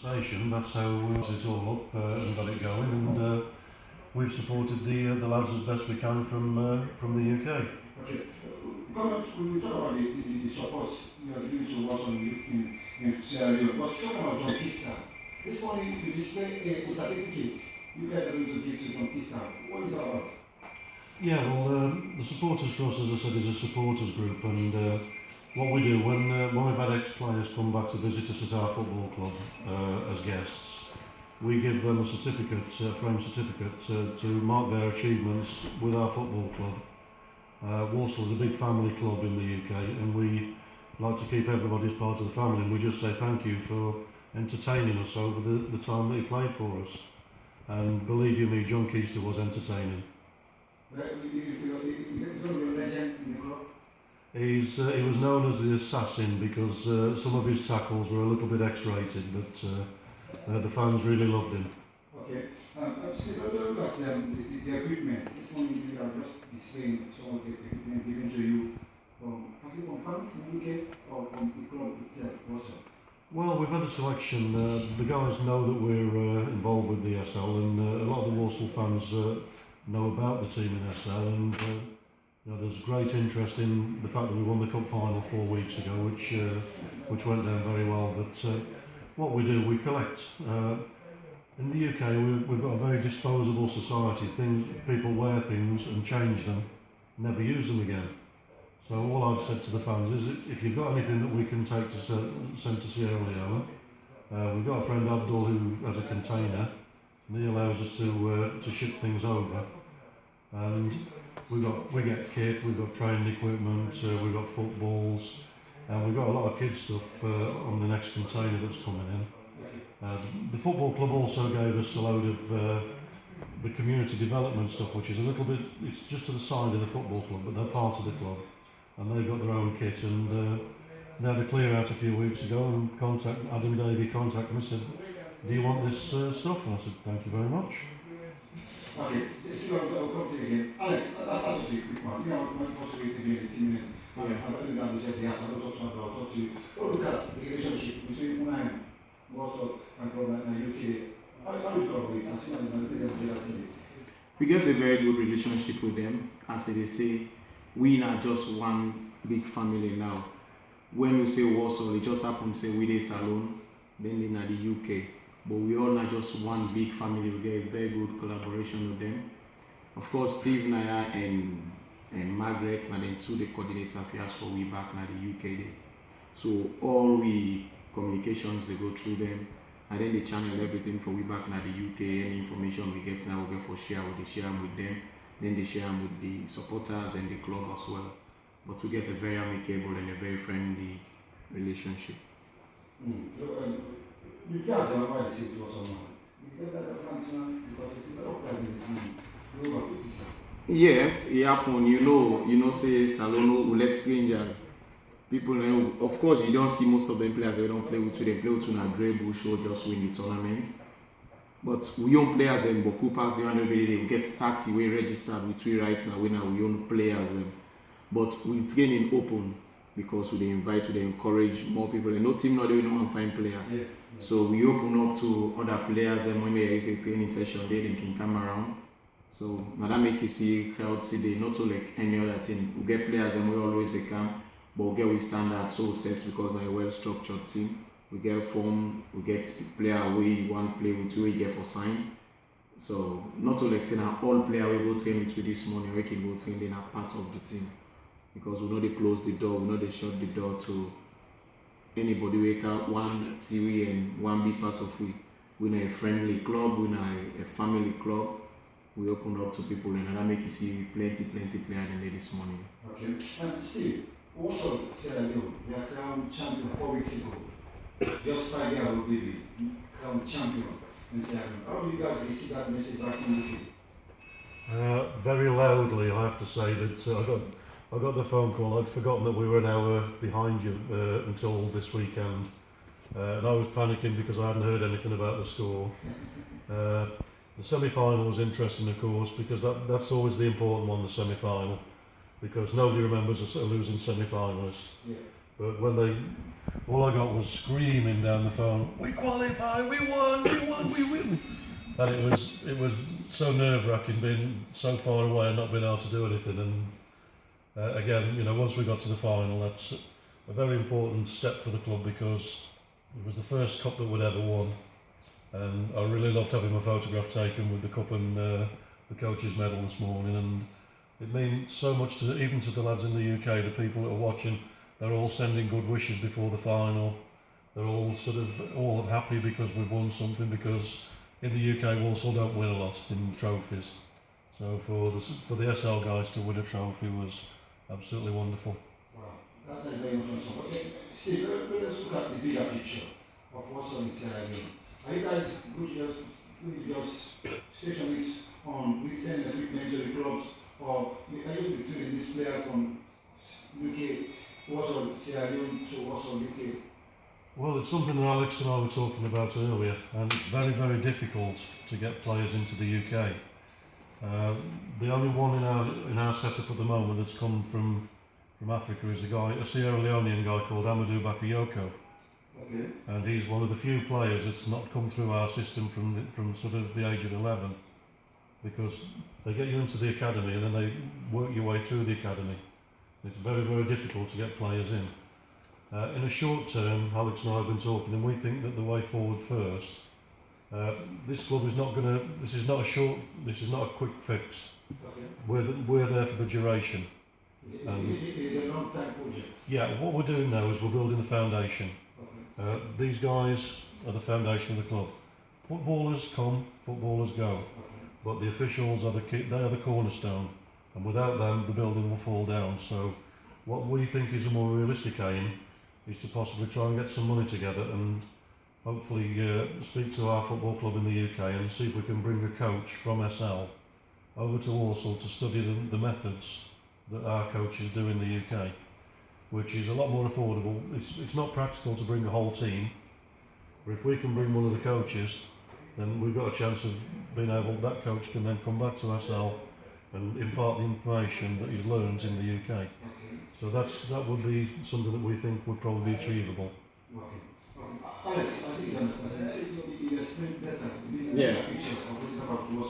conversation. That's how we set it all up and got it going, and we've supported the lads as best we can from the UK. Okay. When we talk about the support you are giving to Walsall in Sierra Leone, but talking about John Pista, this morning you display a certificate you guys are going to give to John Pista. What is that about? Yeah, well, the Supporters Trust, as I said, is a supporters group, and what we do when we've had ex-players come back to visit us at our football club as guests, we give them a certificate, a framed certificate, to mark their achievements with our football club. Walsall is a big family club in the UK, and we like to keep everybody as part of the family, and we just say thank you for entertaining us over the time that he played for us. And believe you me, John Keister was entertaining. He was known as the assassin because some of his tackles were a little bit X-rated, but the fans really loved him. Okay. Still, look at the equipment. This morning you are just displaying some of the equipment given to you from fans in the UK or from the club itself also? Well, we've had a selection. The guys know that we're involved with the SL, and a lot of the Walsall fans know about the team in SL, and there's great interest in the fact that we won the cup final 4 weeks ago, which went down very well. But what we do, we collect. In the UK, we've got a very disposable society. People wear things and change them, never use them again. So all I've said to the fans is, if you've got anything that we can take to send to Sierra Leone, we've got a friend Abdul who has a container, and he allows us to ship things over. And we get kit, we've got training equipment, we've got footballs, and we've got a lot of kids stuff on the next container that's coming in. The football club also gave us a load of the community development stuff, which is a little bit, it's just to the side of the football club, but they're part of the club, and they've got their own kit, and they had a clear out a few weeks ago, and Adam Davie contacted me and said, do you want this stuff? And I said, thank you very much. Okay, still I'll come to you again. Alex, that's just a quick one. You know, my possibility to be in the team, and I don't think that was the answer. I was also about to talk to you. Look at the relationship between Unai and Walsall and the UK. How do you talk with it? I see that we get a very good relationship with them. As they say, we are just one big family now. When we say Walsall, it just happens to say we are Salone, then in the UK. But we all are just one big family. We get a very good collaboration with them. Of course, Steve, Naya, and Margaret, and then two the coordinator affairs for we back in the UK there. So all we communications they go through them, and then they channel everything for we back in the UK. Any information we get now we get for share, they share them with them. Then they share them with the supporters and the club as well. But we get a very amicable and a very friendly relationship. You guys are why the city was on. Is that yes, it happened. You know, say Salone will let strangers. People know, of course, you don't see most of them players. They don't play with you. They play with you in a grey bush or just win the tournament. But we own players and Boku pass the every day. They get 30 we registered with 3 rights and winner. We own players. But we train in open because we invite, we encourage more people. And no team not doing no one find player. Yeah. So we open up to other players and when there is a training session they can come around. So now that make you see crowd today, not so like any other thing. We get players and we always they come, but we get we standard so sets because they're a well structured team. We get form, we get player we want to play with we get for sign. So not so like saying all player we go train with this morning, we can go train in a part of the team. Because we know they close the door, we know they shut the door to anybody wake up one series and one big part of we. We're a friendly club, we're a family club. We open up to people and that make you see plenty players in there this morning. Okay. And see, also Sierra Leone, they are crowned champion 4 weeks ago. Just 5 years old baby, crowned champion in Sierra Leone. How do you guys see that message back in the UK? Very loudly, I have to say that I got the phone call. I'd forgotten that we were an hour behind you until this weekend. And I was panicking because I hadn't heard anything about the score. The semi-final was interesting, of course, because that's always the important one, the semi-final, because nobody remembers a losing semi-finalist. Yeah. But when all I got was screaming down the phone, "We qualify, we won, we win!" And it was so nerve-wracking being so far away and not being able to do anything. And again, once we got to the final, that's a very important step for the club because it was the first cup that we'd ever won. And I really loved having my photograph taken with the cup and the coach's medal this morning. And it means so much even to the lads in the UK, the people that are watching. They're all sending good wishes before the final. They're all all happy because we've won something, because in the UK Walsall don't win a lot in trophies. So for the SL guys to win a trophy was absolutely wonderful. Wow, that's very much awesome. Okay, Steve, let's look at the bigger picture of what's on inside here. Are you guys going to just station it on recent equipment to the clubs, or are you receiving these players from UK? Walsall, Sierra Leone to Walsall, UK? Well, it's something that Alex and I were talking about earlier, and it's very, very difficult to get players into the UK. The only one in our setup at the moment that's come from Africa is a Sierra Leonean guy called Amadou Bakayoko. Okay. And he's one of the few players that's not come through our system from sort of the age of 11, because they get you into the academy and then they work your way through the academy. It's very, very difficult to get players in. In a short term, Alex and I have been talking, and we think that the way forward first, this club is not this is not a quick fix. Okay. We're there for the duration. It's a long time project. Yeah, what we're doing now is we're building the foundation. Okay. These guys are the foundation of the club. Footballers come, footballers go. Okay. But the officials they are the cornerstone. And without them, the building will fall down. So what we think is a more realistic aim is to possibly try and get some money together and hopefully speak to our football club in the UK and see if we can bring a coach from SL over to Walsall to study the methods that our coaches do in the UK, which is a lot more affordable. It's not practical to bring a whole team, but if we can bring one of the coaches, then we've got a chance of being able, that coach can then come back to SL and impart the information that he's learned in the UK. Okay. So that would be something that we think would probably be achievable. Okay. Alex, I think you understand. Yeah. Picture of what's about